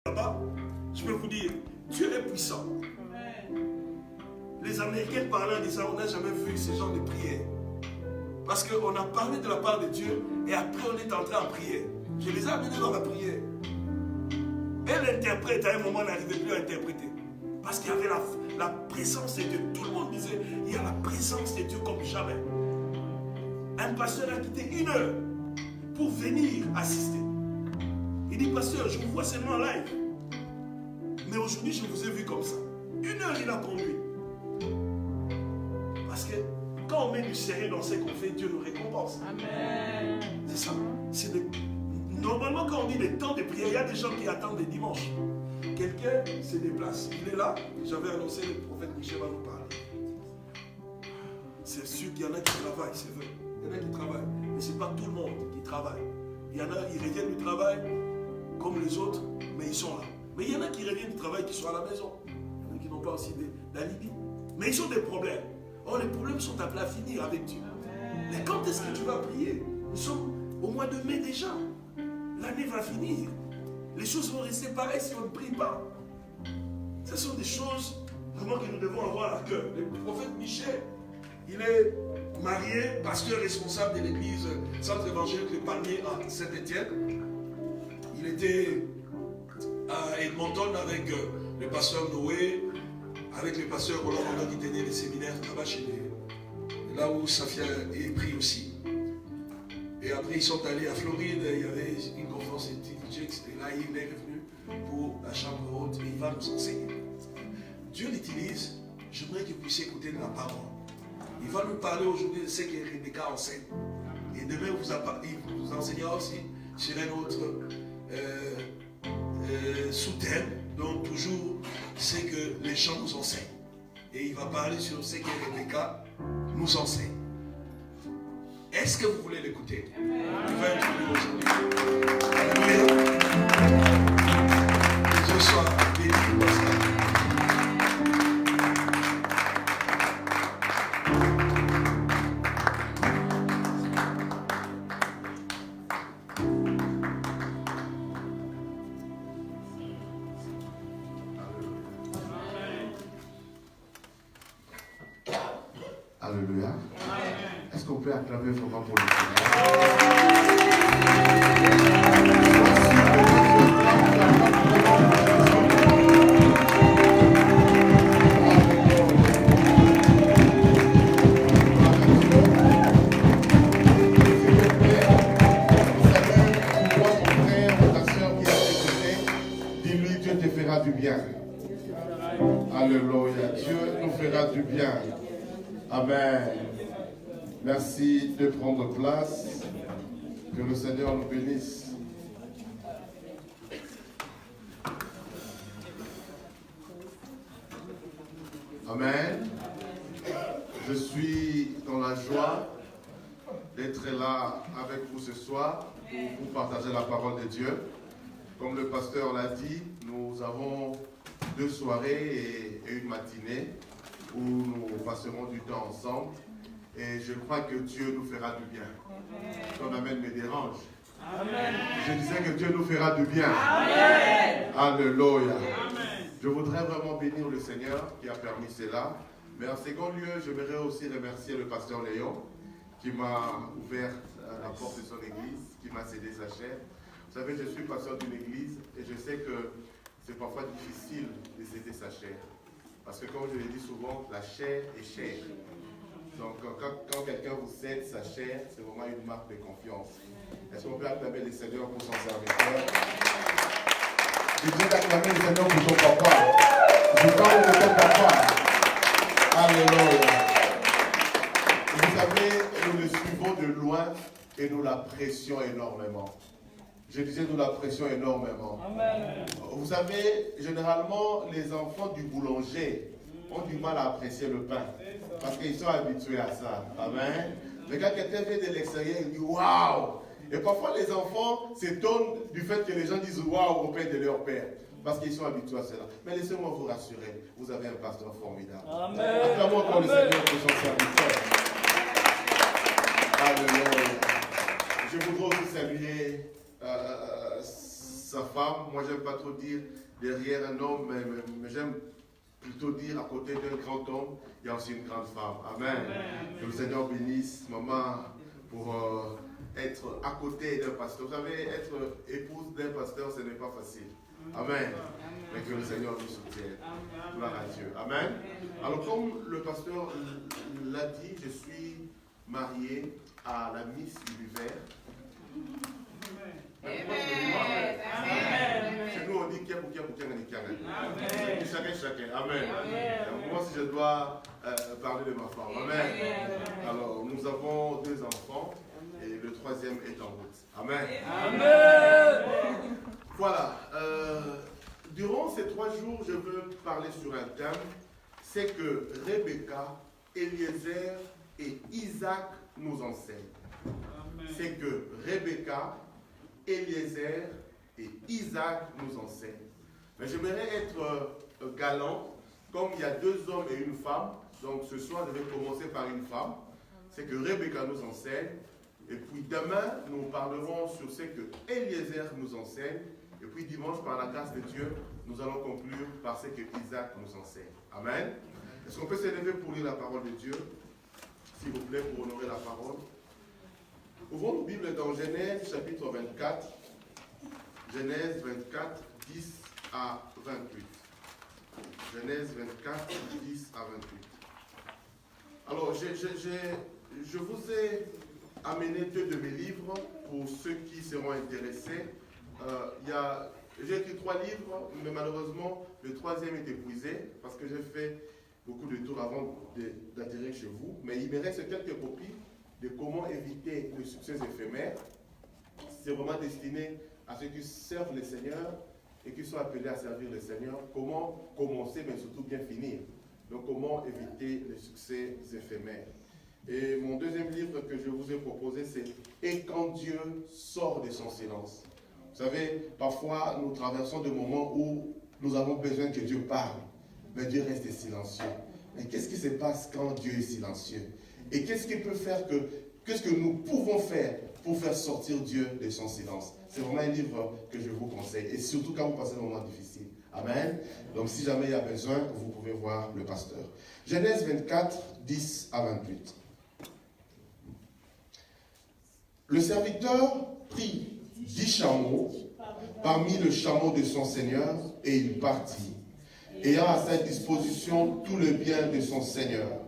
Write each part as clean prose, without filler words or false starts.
là-bas, je peux vous dire, Dieu est puissant. Les Américains parlant de ça, on n'a jamais vu ce genre de prière. Parce qu'on a parlé de la part de Dieu et après on est entré en prière. Je les ai amenés dans la prière. Et l'interprète, à un moment, n'arrivait plus à interpréter. Parce qu'il y avait la présence de Dieu. Tout le monde disait, il y a la présence de Dieu comme jamais. Un pasteur a quitté 1 heure pour venir assister. Il dit, pasteur, je vous vois seulement en live. Mais aujourd'hui, je vous ai vu comme ça. 1 heure, il a conduit. Parce que quand on met du sérieux dans ce qu'on fait, Dieu nous récompense. Amen. C'est ça. Normalement, quand on dit les temps de prière, il y a des gens qui attendent les dimanches. Quelqu'un se déplace. Il est là. J'avais annoncé, le prophète Michel va nous parler. C'est sûr qu'il y en a qui travaillent, c'est vrai. Il y en a qui travaillent. Mais ce n'est pas tout le monde qui travaille. Il y en a, ils reviennent du travail comme les autres, mais ils sont là. Mais il y en a qui reviennent du travail qui sont à la maison. Il y en a qui n'ont pas aussi d'alibi. Mais ils ont des problèmes. Or, les problèmes sont appelés à finir avec Dieu. Mais quand est-ce que tu vas prier? Nous sommes au mois de mai déjà. L'année va finir. Les choses vont rester pareilles si on ne prie pas. Ce sont des choses vraiment que nous devons avoir à cœur. Le prophète Michel, il est marié, pasteur responsable de l'église Centre évangélique Le Palmier à Saint-Étienne. Il était à Edmonton avec le pasteur Noé, avec le pasteur Roland qui tenait les séminaires là-bas chez lui, là où Safia est pris aussi. Et après ils sont allés à Floride, il y avait une conférence de TDJ, et là il est revenu pour la chambre haute et il va nous enseigner. Dieu l'utilise, j'aimerais que vous puissiez écouter de la parole. Il va nous parler aujourd'hui de ce que Rebecca enseigne. Et demain il vous enseignera aussi sur un autre sous-thème, donc toujours c'est que les gens nous enseignent. Et il va parler sur ce que Rebecca nous enseigne. Est-ce que vous voulez l'écouter? Il va introduire aujourd'hui. Alléluia. Que Dieu soit béni pour ça. Alléluia. Est-ce qu'on peut acclamer vraiment pour le Seigneur? Dis-lui, Dieu te fera du bien. Alléluia. Dieu nous fera du bien. Amen. Merci de prendre place. Que le Seigneur nous bénisse. Amen. Je suis dans la joie d'être là avec vous ce soir pour vous partager la parole de Dieu. Comme le pasteur l'a dit, nous avons 2 soirées et une matinée où nous passerons du temps ensemble. Et je crois que Dieu nous fera du bien. Ton amen me dérange. Amen. Je disais que Dieu nous fera du bien. Amen. Alléluia. Amen. Je voudrais vraiment bénir le Seigneur qui a permis cela. Mais en second lieu, j'aimerais aussi remercier le pasteur Léon qui m'a ouvert la porte de son église, qui m'a cédé sa chair. Vous savez, je suis pasteur d'une église et je sais que c'est parfois difficile de céder sa chair. Parce que comme je l'ai dit souvent, la chair est chère. Donc quand quelqu'un vous cède sa chair, c'est vraiment une marque de confiance. Est-ce qu'on peut acclamer le Seigneur pour son serviteur? Je dis d'acclamer le Seigneur pour son papa. Je parle de ton papa. Alléluia. Vous savez, nous le suivons de loin et nous l'apprécions énormément. Je disais, nous l'apprécions énormément. Amen. Vous savez, généralement, les enfants du boulanger ont du mal à apprécier le pain. Parce qu'ils sont habitués à ça. Amen. Mais quand quelqu'un vient de l'extérieur, il dit waouh! Et parfois, les enfants s'étonnent du fait que les gens disent waouh au pain de leur père. Parce qu'ils sont habitués à cela. Mais laissez-moi vous rassurer, vous avez un pasteur formidable. Amen. Acclamons encore le Seigneur pour son serviteur. Alléluia. Je voudrais aussi saluer sa femme. Moi, j'aime pas trop dire derrière un homme, mais j'aime plutôt dire à côté d'un grand homme, il y a aussi une grande femme. Amen. Que le Seigneur bénisse maman pour être à côté d'un pasteur. Vous savez, être épouse d'un pasteur, ce n'est pas facile. Amen. Mais que le Seigneur nous soutienne. Gloire à Dieu. Amen. Alors, comme le pasteur l'a dit, je suis marié à la Miss Univers. Chez nous, on dit qu'il y a beaucoup, chacun. Amen. Moi, si je dois parler de ma femme. Amen. Alors, nous avons 2 enfants et le 3e est en route. Amen. Amen. Voilà. Durant ces 3 jours, je veux parler sur un thème. C'est que Rebecca, Eliezer et Isaac nous enseignent. C'est que Rebecca, Eliezer et Isaac nous enseignent. Mais j'aimerais être galant, comme il y a 2 hommes et une femme. Donc ce soir, je vais commencer par une femme. C'est que Rebecca nous enseigne. Et puis demain, nous parlerons sur ce que Eliezer nous enseigne. Et puis dimanche, par la grâce de Dieu, nous allons conclure par ce que Isaac nous enseigne. Amen. Est-ce qu'on peut s'élever pour lire la parole de Dieu? S'il vous plaît, pour honorer la parole. Ouvrons nos Bibles dans Genèse chapitre 24. Genèse 24, 10 à 28. Genèse 24, 10 à 28. Alors, je vous ai amené 2 de mes livres pour ceux qui seront intéressés. J'ai écrit 3 livres, mais malheureusement, le 3e est épuisé parce que j'ai fait beaucoup de tours avant d'atterrir chez vous. Mais il me reste quelques copies de comment éviter le succès éphémère. C'est vraiment destiné à ceux qui servent le Seigneur et qui sont appelés à servir le Seigneur. Comment commencer, mais surtout bien finir. Donc, comment éviter les succès éphémères. Et mon 2e livre que je vous ai proposé, c'est « Et quand Dieu sort de son silence ». Vous savez, parfois, nous traversons des moments où nous avons besoin que Dieu parle, mais Dieu reste silencieux. Mais qu'est-ce qui se passe quand Dieu est silencieux? Et qu'est-ce que nous pouvons faire pour faire sortir Dieu de son silence? C'est vraiment un livre que je vous conseille, et surtout quand vous passez un moment difficile. Amen. Donc si jamais il y a besoin, vous pouvez voir le pasteur. Genèse 24, 10 à 28. Le serviteur prit 10 chameaux parmi le chameau de son seigneur, et il partit, ayant à sa disposition tout le bien de son seigneur.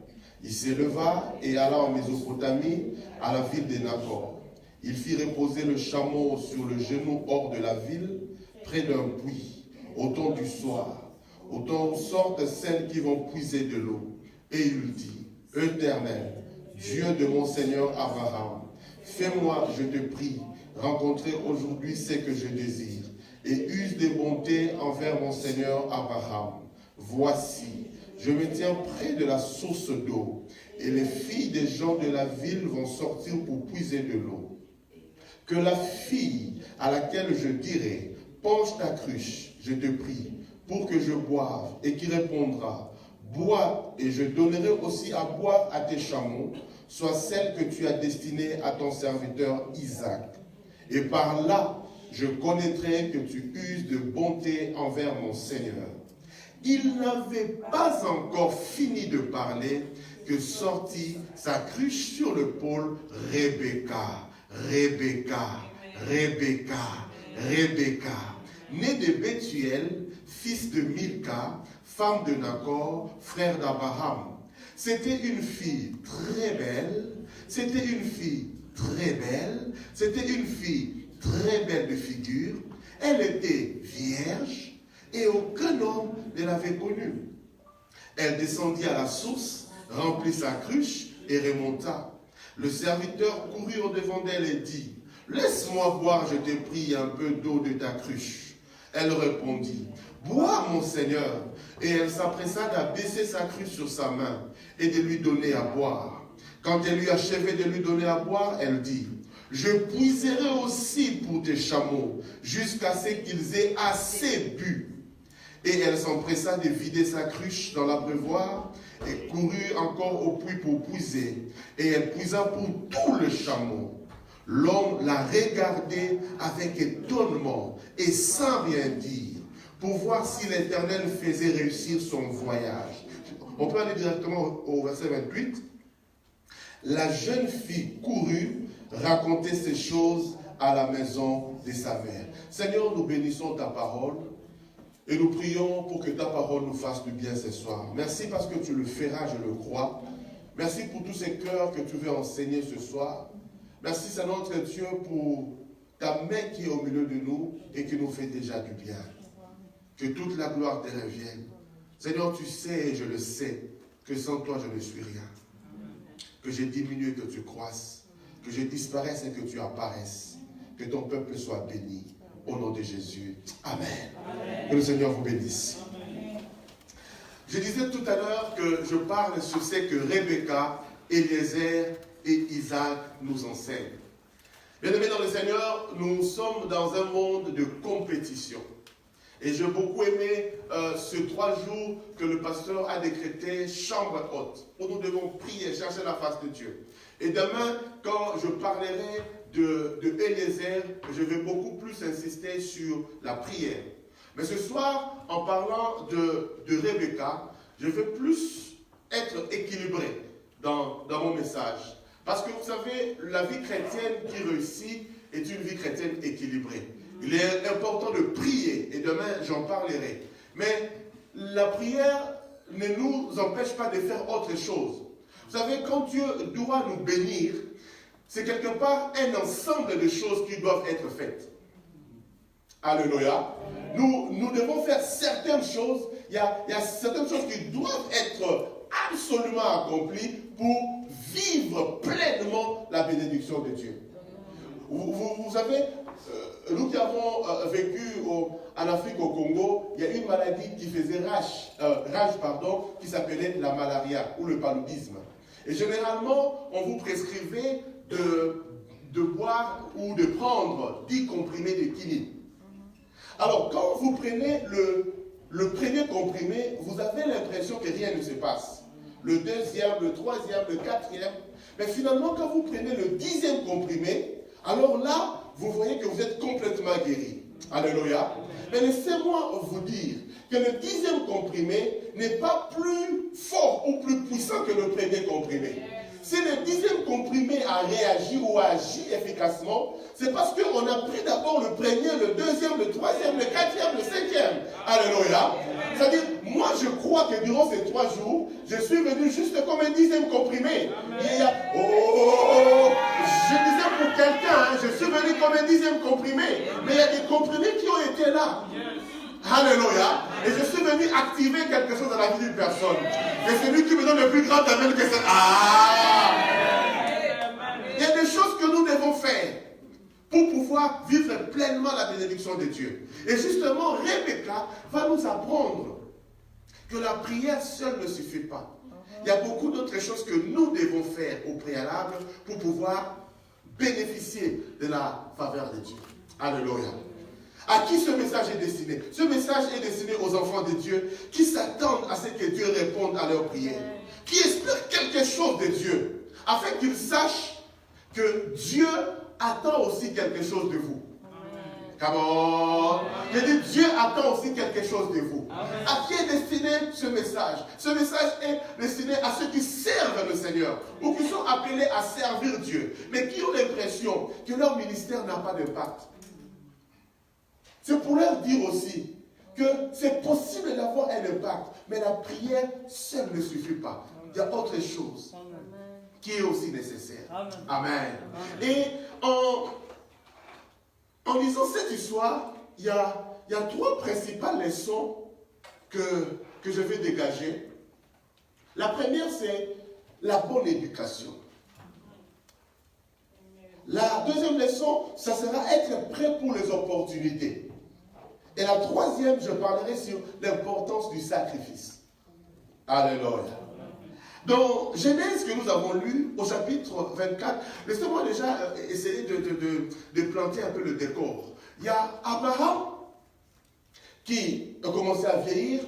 Il s'éleva et alla en Mésopotamie, à la ville de Nacor. Il fit reposer le chameau sur le genou hors de la ville, près d'un puits, au temps du soir, au temps où sortent celles qui vont puiser de l'eau. Et il dit, Éternel, Dieu de mon Seigneur Abraham, fais-moi, je te prie, rencontrer aujourd'hui ce que je désire, et use de bonté envers mon Seigneur Abraham. Voici, je me tiens près de la source d'eau, et les filles des gens de la ville vont sortir pour puiser de l'eau. Que la fille à laquelle je dirai, penche ta cruche, je te prie, pour que je boive, et qui répondra, bois, et je donnerai aussi à boire à tes chameaux, soit celle que tu as destinée à ton serviteur Isaac. Et par là, je connaîtrai que tu uses de bonté envers mon Seigneur. Il n'avait pas encore fini de parler que sortit sa cruche sur le pôle Rebecca, née de Bethuel, fils de Milca, femme de Nacor, frère d'Abraham. C'était une fille très belle, c'était une fille très belle de figure. Elle était vierge et aucun homme ne l'avait connue. Elle descendit à la source, remplit sa cruche et remonta. Le serviteur courut au-devant d'elle et dit, « Laisse-moi boire, je te prie, un peu d'eau de ta cruche. » Elle répondit, « Bois, mon Seigneur. » Et elle s'empressa d'abaisser sa cruche sur sa main et de lui donner à boire. Quand elle eut achevé de lui donner à boire, elle dit, « Je puiserai aussi pour tes chameaux, jusqu'à ce qu'ils aient assez bu. » Et elle s'empressa de vider sa cruche dans l'abreuvoir et courut encore au puits pour puiser. Et elle puisa pour tout le chameau. L'homme l'a regardé avec étonnement et sans rien dire, pour voir si l'Éternel faisait réussir son voyage. On peut aller directement au verset 28. La jeune fille courut raconter ces choses à la maison de sa mère. Seigneur, nous bénissons ta parole et nous prions pour que ta parole nous fasse du bien ce soir. Merci parce que tu le feras, je le crois. Merci pour tous ces cœurs que tu veux enseigner ce soir. Merci, Seigneur notre Dieu, pour ta main qui est au milieu de nous et qui nous fait déjà du bien. Que toute la gloire te revienne. Seigneur, tu sais et je le sais que sans toi je ne suis rien. Que je diminue et que tu croisses. Que je disparaisse et que tu apparaisses. Que ton peuple soit béni. Au nom de Jésus. Amen. Amen. Que le Seigneur vous bénisse. Amen. Je disais tout à l'heure que je parle sur ce que Rebecca, Eliezer et Isaac nous enseignent. Bien-aimés dans le Seigneur, nous sommes dans un monde de compétition. Et j'ai beaucoup aimé ces 3 jours que le pasteur a décrété chambre haute, où nous devons prier, chercher la face de Dieu. Et demain, quand je parlerai de Eliezer, je vais beaucoup plus insister sur la prière. Mais ce soir, en parlant de Rebecca, je vais plus être équilibré dans mon message. Parce que vous savez, la vie chrétienne qui réussit est une vie chrétienne équilibrée. Il est important de prier, et demain j'en parlerai. Mais la prière ne nous empêche pas de faire autre chose. Vous savez, quand Dieu doit nous bénir, c'est quelque part un ensemble de choses qui doivent être faites. Alléluia. Nous devons faire certaines choses. Il y a certaines choses qui doivent être absolument accomplies pour vivre pleinement la bénédiction de Dieu. Vous savez, nous qui avons vécu en Afrique, au Congo, il y a une maladie qui faisait rage, qui s'appelait la malaria ou le paludisme. Et généralement, on vous prescrivait de boire ou de prendre 10 comprimés de quinine. Alors, quand vous prenez le premier comprimé, vous avez l'impression que rien ne se passe. Le deuxième, le troisième, le quatrième. Mais finalement, quand vous prenez le 10e comprimé, alors là, vous voyez que vous êtes complètement guéri. Alléluia. Mais laissez-moi vous dire que le 10e comprimé n'est pas plus fort ou plus puissant que le premier comprimé. Si le 10e comprimé a réagi ou a agi efficacement, c'est parce qu'on a pris d'abord le premier, le deuxième, le troisième, le quatrième, le 5e. Alléluia. C'est-à-dire, moi je crois que durant ces 3 jours, je suis venu juste comme un 10e comprimé. Je disais pour quelqu'un, je suis venu comme un 10e comprimé. Mais il y a des comprimés qui ont été là. Alléluia. Et je suis venu activer quelque chose dans la vie d'une personne. Et c'est lui qui me donne le plus grand amen que ça. Il y a des choses que nous devons faire pour pouvoir vivre pleinement la bénédiction de Dieu. Et justement, Rebecca va nous apprendre que la prière seule ne suffit pas. Il y a beaucoup d'autres choses que nous devons faire au préalable pour pouvoir bénéficier de la faveur de Dieu. Alléluia. À qui ce message est destiné? Ce message est destiné aux enfants de Dieu qui s'attendent à ce que Dieu réponde à leurs prières, qui espèrent quelque chose de Dieu, afin qu'ils sachent que Dieu attend aussi quelque chose de vous. Come on. Je dis, Dieu attend aussi quelque chose de vous. Amen. À qui est destiné ce message? Ce message est destiné à ceux qui servent le Seigneur ou qui sont appelés à servir Dieu, mais qui ont l'impression que leur ministère n'a pas d'impact. C'est pour leur dire aussi que c'est possible d'avoir un impact, mais la prière seule ne suffit pas. Il y a autre chose qui est aussi nécessaire. Amen. Amen. Et en lisant cette histoire, il y a 3 principales leçons que je vais dégager. La première, c'est la bonne éducation. La deuxième leçon, ça sera être prêt pour les opportunités. Et la troisième, je parlerai sur l'importance du sacrifice. Alléluia. Dans Genèse que nous avons lu, au chapitre 24, laissez-moi déjà essayer de planter un peu le décor. Il y a Abraham qui a commencé à vieillir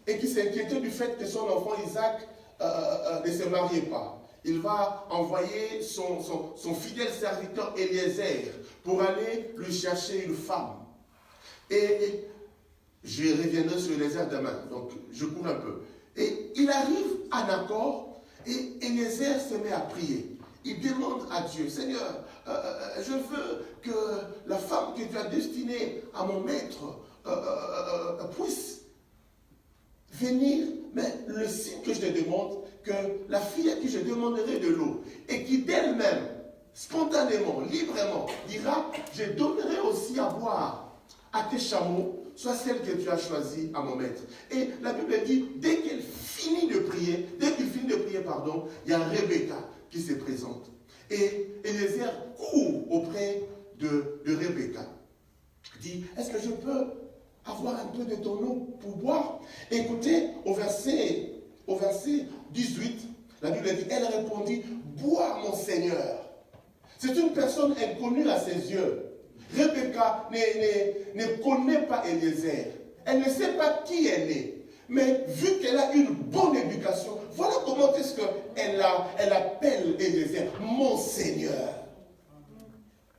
et qui s'inquiétait du fait que son enfant Isaac ne se mariait pas. il va envoyer son fidèle serviteur Eliezer pour aller lui chercher une femme. Et je reviendrai sur Eliezer demain, donc je cours un peu. Et il arrive à Nakor et Eliezer se met à prier. Il demande à Dieu, Seigneur, je veux que la femme que tu as destinée à mon maître puisse venir, mais le signe que je te demande, que la fille à qui je demanderai de l'eau, et qui d'elle-même, spontanément, librement, dira, je donnerai aussi à boire à tes chameaux, soit celle que tu as choisie à mon maître. Et la Bible dit, dès qu'il finit de prier, il y a Rebecca qui se présente. Et Eliezer court auprès de Rebecca. Dit, est-ce que je peux avoir un peu de ton eau pour boire? Écoutez, au verset 18, la Bible dit, elle répondit, bois mon Seigneur. C'est une personne inconnue à ses yeux. Rebecca ne connaît pas Eliezer. Elle ne sait pas qui elle est. Mais vu qu'elle a une bonne éducation, voilà comment est-ce qu'elle appelle Eliezer mon Seigneur.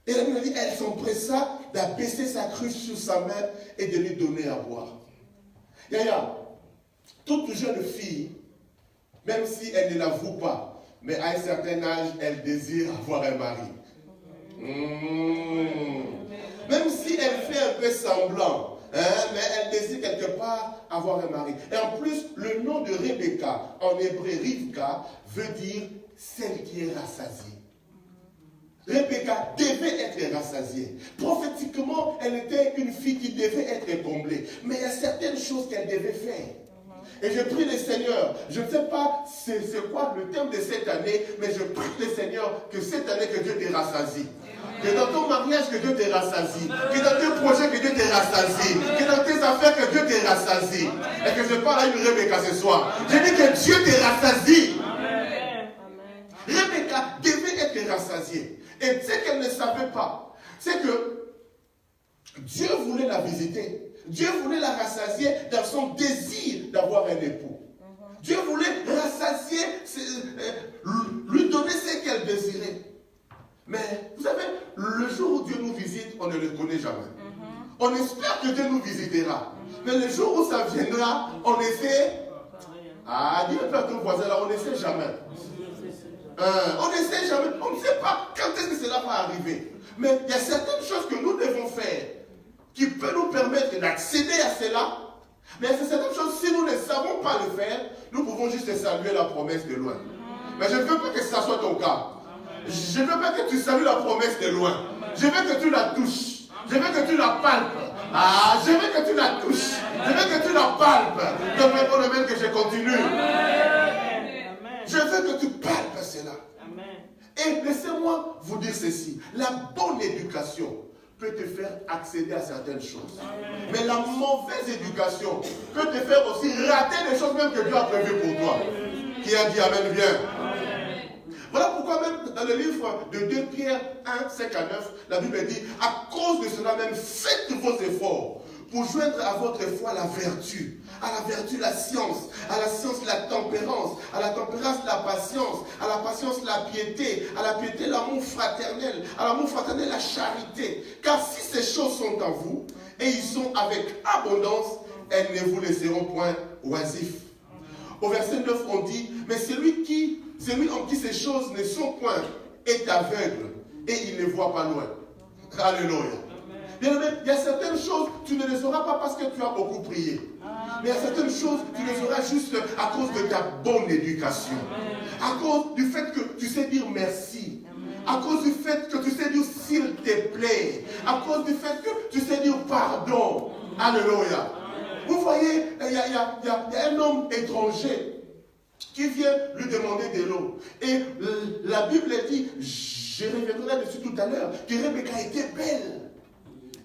Et la Bible dit, elle s'empressa d'abaisser sa cruche sur sa main et de lui donner à boire. Yaya, toute jeune fille, même si elle ne l'avoue pas, mais à un certain âge, elle désire avoir un mari. Même si elle fait un peu semblant, mais elle désire quelque part avoir un mari. Et en plus, le nom de Rebecca, en hébreu Rivka, veut dire celle qui est rassasiée. Rebecca devait être rassasiée. Prophétiquement, elle était une fille qui devait être comblée. Mais il y a certaines choses qu'elle devait faire. Et je prie le Seigneur, je ne sais pas c'est quoi le thème de cette année, mais je prie le Seigneur que cette année, que Dieu te rassasie. Que dans ton mariage, que Dieu te rassasie. Que dans tes projets, que Dieu te rassasie. Que dans tes affaires, que Dieu te rassasie. Et que je parle à une Rebecca ce soir. Je dis que Dieu te rassasie. Amen. Rebecca devait être rassasiée. Et ce qu'elle ne savait pas, c'est que Dieu voulait la visiter. Dieu voulait la rassasier dans son désir d'avoir un époux. Dieu voulait rassasier, lui donner ce qu'elle désirait. Mais vous savez, le jour où Dieu nous visite, on ne le connaît jamais. On espère que Dieu nous visitera. Mais le jour où ça viendra, on essaie. Ah, dis un peu à ton voisin là, on ne sait jamais. On ne sait jamais. On ne sait pas quand est-ce que cela va arriver. Mais il y a certaines choses que nous devons faire qui peut nous permettre d'accéder à cela. Mais c'est certaines choses, si nous ne savons pas le faire, nous pouvons juste saluer la promesse de loin. Mais je ne veux pas que ça soit ton cas. Je ne veux pas que tu salues la promesse de loin. Je veux que tu la touches. Je veux que tu la palpes. Ah, je veux que tu la touches. Je veux que tu la palpes. Donc, mon amen, que je continue. Je veux que tu palpes cela. Et laissez-moi vous dire ceci. La bonne éducation peut te faire accéder à certaines choses. Mais la mauvaise éducation peut te faire aussi rater les choses même que Dieu a prévues pour toi. Qui a dit amen bien? Voilà pourquoi même dans le livre de 2 Pierre 1, 5 à 9, la Bible dit, à cause de cela même, faites vos efforts pour joindre à votre foi la vertu, à la vertu la science, à la science la tempérance, à la tempérance la patience, à la patience la piété, à la piété l'amour fraternel, à l'amour fraternel la charité. Car si ces choses sont en vous, et ils sont avec abondance, elles ne vous laisseront point oisifs. Au verset 9, on dit, mais celui en qui ces choses ne sont point est aveugle, et il ne voit pas loin. Alléluia. Bien, il y a certaines choses, tu ne les sauras pas parce que tu as beaucoup prié. Mais il y a certaines choses, tu les sauras juste à cause de ta bonne éducation. À cause du fait que tu sais dire merci. À cause du fait que tu sais dire s'il te plaît. À cause du fait que tu sais dire pardon. Alléluia. Vous voyez, il y a un homme étranger qui vient lui demander de l'eau. Et la Bible dit, je reviendrai dessus tout à l'heure, que Rebecca était belle.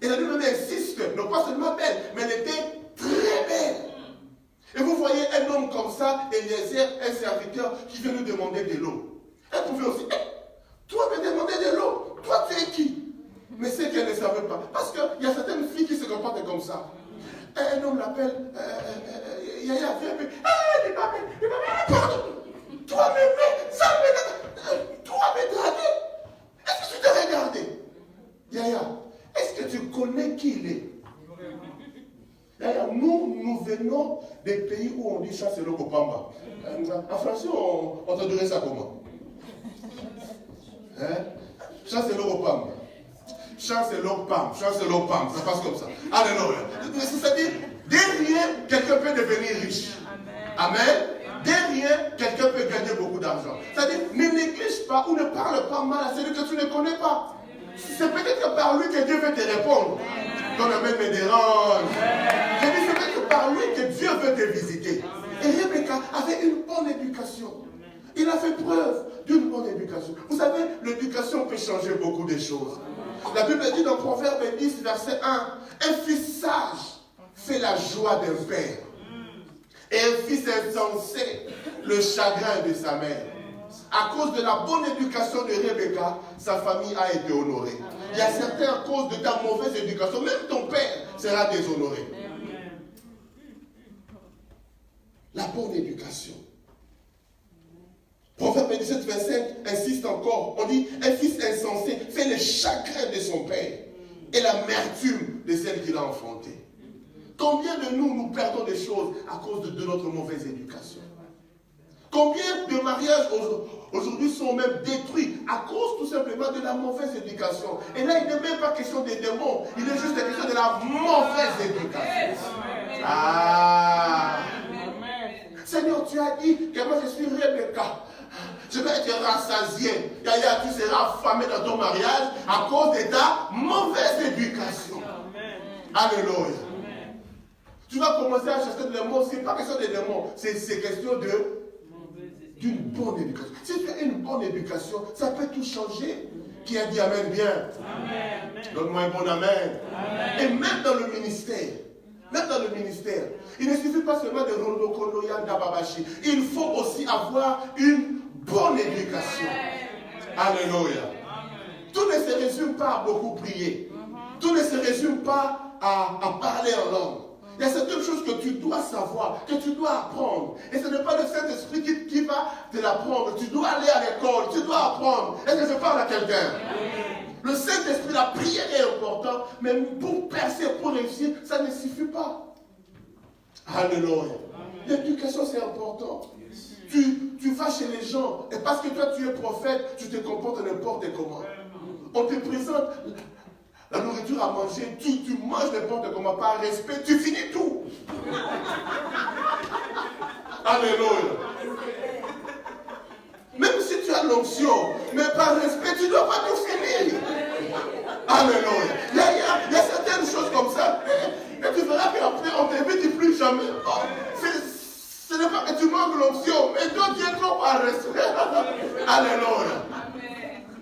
Et la Bible insiste, non pas seulement belle, mais elle était très belle. Et vous voyez un homme comme ça, Eliezer, un serviteur, qui vient lui demander de l'eau. Elle pouvait aussi, toi me demander de l'eau, toi tu es qui? Mais c'est qu'elle ne savait pas. Parce qu'il y a certaines filles qui se comportent comme ça. Un homme l'appelle, Yaya, viens, pardon. Toi, toi, mais dragué. Est-ce que tu t'es regardé? Yaya, est-ce que tu connais qui il est? Yaya, nous venons des pays où on dit chasser le Kopamba. En français, on traduirait ça comment? Hein? Chasser le Kopamba. Chasser le Pam. Chasser le Pam. Ça passe comme ça. Alléluia. C'est-à-dire, derrière, quelqu'un peut devenir riche. Amen. Derrière, quelqu'un peut gagner beaucoup d'argent. C'est-à-dire, ne néglige pas ou ne parle pas mal à celui que tu ne connais pas. C'est peut-être par lui que Dieu veut te répondre. Ton amen me dérange. Je dis, c'est peut-être par lui que Dieu veut te visiter. Et Rebecca avait une bonne éducation. Il a fait preuve d'une bonne éducation. Vous savez, l'éducation peut changer beaucoup de choses. La Bible dit dans Proverbe 10, verset 1, un fils sage fait la joie d'un père. Et un fils insensé, le chagrin de sa mère. À cause de la bonne éducation de Rebecca, sa famille a été honorée. Il y a certains, à cause de ta mauvaise éducation, même ton père sera déshonoré. La bonne éducation. Proverbe 17, 25 insiste encore. On dit, un fils insensé fait le chagrin de son père et l'amertume de celle qu'il a enfantée. Combien de nous perdons des choses à cause de notre mauvaise éducation? Combien de mariages aujourd'hui sont même détruits à cause tout simplement de la mauvaise éducation? Et là, il n'est même pas question des démons, il est juste question de la mauvaise éducation. Ah! Seigneur, tu as dit que moi je suis Rebecca. Je vais être rassasié. Yaya, tu seras affamé dans ton mariage à cause de ta mauvaise éducation. Alléluia. Tu vas commencer à chercher des démons. Ce n'est pas question des démons. C'est question d'une bonne éducation. Si tu as une bonne éducation, ça peut tout changer. Qui a dit Amen bien? Donne-moi un bon Amen. Et même dans le ministère. Il ne suffit pas seulement de Rondo Kondo Yanda Babashi. Il faut aussi avoir une bonne éducation. Alléluia. Tout ne se résume pas à beaucoup prier. Tout ne se résume pas à parler en langue. Il y a certaines choses que tu dois savoir, que tu dois apprendre. Et ce n'est pas le Saint-Esprit qui va te l'apprendre. Tu dois aller à l'école, tu dois apprendre. Est-ce que je parle à quelqu'un? Le Saint-Esprit, la prière est importante, mais pour percer, pour réussir, ça ne suffit pas. Alléluia. L'éducation, c'est important. Tu vas chez les gens, et parce que toi, tu es prophète, tu te comportes n'importe comment. On te présente la nourriture à manger, tu manges n'importe comment, par respect, tu finis tout. Alléluia. Même si tu as l'onction, mais par respect, tu ne dois pas tout finir. Alléluia. Il y a certaines choses comme ça. Et tu verras qu'après, on ne t'invite plus jamais. Oh, ce n'est pas que tu manques l'onction, mais toi, tu es trop par respect. Alléluia.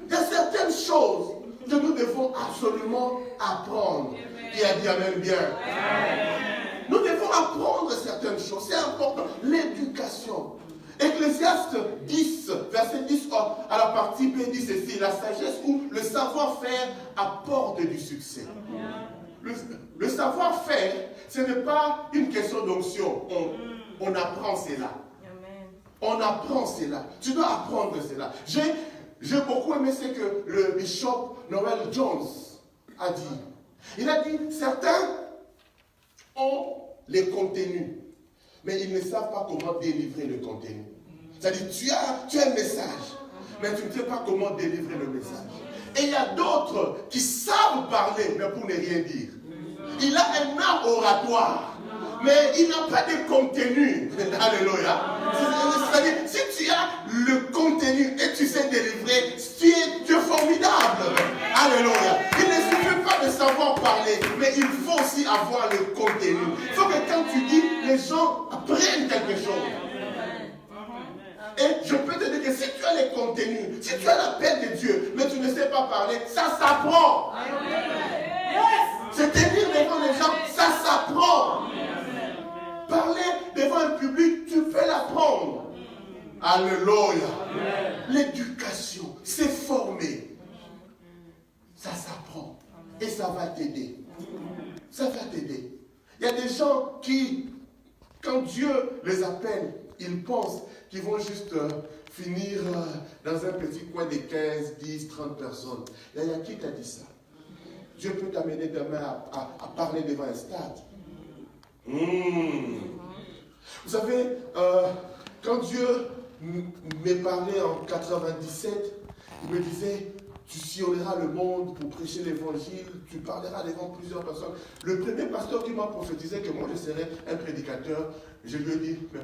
Il y a certaines choses que nous devons absolument apprendre. Qui a dit Amen bien? Nous devons apprendre certaines choses. C'est important. L'éducation. Ecclésiaste 10, verset 10, à la partie B, dit ceci: la sagesse ou le savoir-faire apporte du succès. Le savoir-faire, ce n'est pas une question d'onction. On apprend cela. On apprend cela. Tu dois apprendre cela. J'ai beaucoup aimé ce que le bishop Noel Jones a dit. Il a dit, certains ont les contenus, mais ils ne savent pas comment délivrer le contenu. C'est-à-dire, tu as un message, mais tu ne sais pas comment délivrer le message. Et il y a d'autres qui savent parler, mais pour ne rien dire. Il a un art oratoire, mais il n'a pas de contenu. Alléluia. C'est-à-dire, si tu as le contenu et tu sais délivrer, tu es formidable. Alléluia. Il ne suffit pas de savoir parler, mais il faut aussi avoir le contenu. Il faut que quand tu dis, les gens apprennent quelque chose. Et je peux te dire que si tu as les contenus, si tu as l'appel de Dieu, mais tu ne sais pas parler, ça s'apprend. C'est tenir devant les gens, ça s'apprend. Parler devant un public, tu peux l'apprendre. Alléluia. L'éducation, c'est former. Ça s'apprend. Et ça va t'aider. Ça va t'aider. Il y a des gens qui, Quand Dieu les appelle, ils pensent qu'ils vont juste finir dans un petit coin de 15, 10, 30 personnes. Il y a qui t'a dit ça? Dieu peut t'amener demain à parler devant un stade. Vous savez, quand Dieu me parlait en 97, il me disait, tu sillonneras le monde pour prêcher l'évangile, tu parleras devant plusieurs personnes. Le premier pasteur qui m'a prophétisé que moi je serais un prédicateur, je lui ai dit, mais